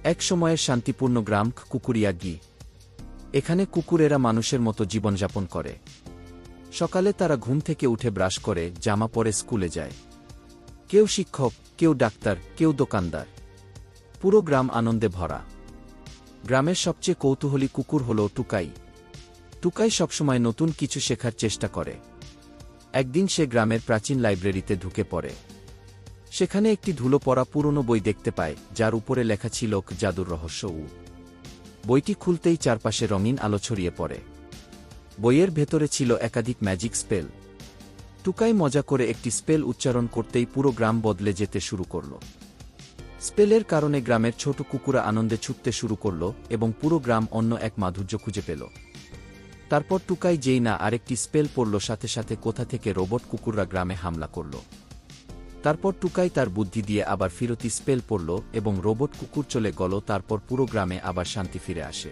এক সময়ের শান্তিপূর্ণ গ্রাম কুকুরিয়াগি। এখানে কুকুরেরা মানুষের মতো জীবনযাপন করে। সকালে তারা ঘুম থেকে উঠে ব্রাশ করে জামা পরে স্কুলে যায়। কেউ শিক্ষক, কেউ ডাক্তার, কেউ দোকানদার। পুরো গ্রাম আনন্দে ভরা। গ্রামের সবচেয়ে কৌতূহলী কুকুর হল টুকাই। টুকাই সবসময় নতুন কিছু শেখার চেষ্টা করে। একদিন সে গ্রামের প্রাচীন লাইব্রেরিতে ঢুকে পড়ে। সেখানে একটি ধুলো পড়া পুরনো বই দেখতে পায়, যার উপরে লেখা ছিল জাদুর রহস্য। বইটি খুলতেই চারপাশে রঙিন আলো ছড়িয়ে পড়ে। বইয়ের ভেতরে ছিল একাধিক ম্যাজিক স্পেল। টুকাই মজা করে একটি স্পেল উচ্চারণ করতেই পুরো গ্রাম বদলে যেতে শুরু করল। স্পেলের কারণে গ্রামের ছোট কুকুরা আনন্দে ছুটতে শুরু করল এবং পুরো গ্রাম অন্য এক মাধুর্য খুঁজে পেল। তারপর টুকাই যেই না আরেকটি স্পেল পড়ল, সাথে সাথে কোথা থেকে রোবট কুকুররা গ্রামে হামলা করল। তারপর টুকাই তার বুদ্ধি দিয়ে আবার ফিরতি স্পেল পড়ল এবং রোবট কুকুর চলে গেল। তারপর পুরো গ্রামে আবার শান্তি ফিরে আসে।